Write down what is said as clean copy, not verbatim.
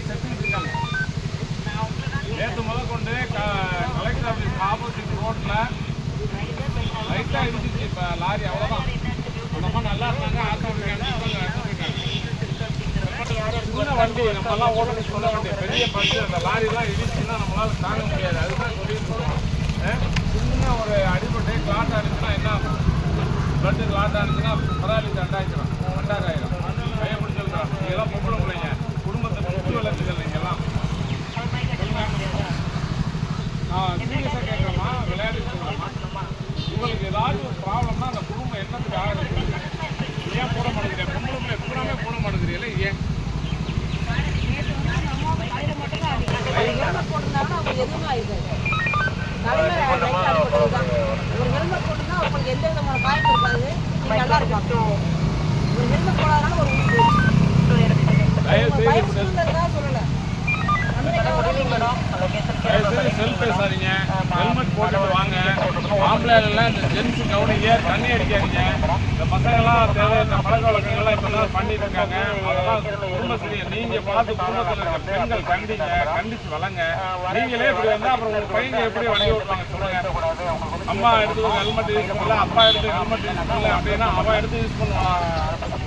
செத்துக்கிட்டு இருக்காங்க. நேற்று முதற்கொண்டு கலெக்டர் ஆஃபீஸ் ஆப்போசிட் ரோட்டில் லைட்டாக இருந்துச்சு. இப்போ லாரி அவ்வளோதான். அந்த அம்மா நல்லா இருந்தாங்க. ஆட்டோ சின்ன வண்டி நம்மலாம் ஓடுறது சின்ன வண்டி. பெரிய பஸ்ஸு அந்த லாரிலாம் இடிச்சுன்னா நம்மளால் தாங்க முடியாது. அதுதான் சொல்லியிருக்கோம். சின்ன ஒரு அடிபட்டு கிளாட் ஆனிச்சுன்னா என்ன ஆகும்? பிளட்டு கிளாட் ஆனிச்சுன்னா பரவாயில்ல அண்டாயிக்கிறோம், அண்டாயிரம் கையை பிடிச்சிருக்கிறோம். நீங்கள்லாம் பொம்பளை பிள்ளைங்க, குடும்பத்தை பிடிச்சி வளர்த்துக்கள். நீங்கள்லாம் சீரியஸாக கேட்குறோமா, விளையாடிட்டு சொல்கிறோமா? உங்களுக்கு ஏதாவது ஒரு ப்ராப்ளம்னா அந்த குடும்பம் என்னத்துக்கு ஆகுது? ஏன் போட மாட்டேங்கிறேன்? பொம்பளை பிள்ளை எப்படாமே போட மாட்டேங்கிறீங்களே ஏன்? செல் பேசாதீங்க, ஹெல்மெட் போட்டுட்டு வாங்க. ஆம்பளைலாம் இந்த ஜென்ஸு கவனிங்க, தண்ணி அடிக்காதீங்க. இந்த பசங்கள்லாம் தேவை இந்த பழக்க வழக்கங்கள்லாம் இப்போ தான் பண்ணிட்டு இருக்காங்க. அதெல்லாம் குடும்ப சரிங்க. நீங்கள் பார்த்து குடும்பத்தில் இருக்க பெண்கள் கண்டிச்சு வளங்க. நீங்களே இப்படி வந்தால் அப்புறம் ஒரு பையங்க எப்படி வண்டி ஓட்டுவாங்க சொல்லுங்க. அம்மா எடுத்து ஹெல்மெட் யூஸ் பண்ணல, அப்பா எடுத்து ஹெல்மெட் யூஸ் பண்ணல அப்படின்னா அவன் எடுத்து யூஸ் பண்ணுவான்.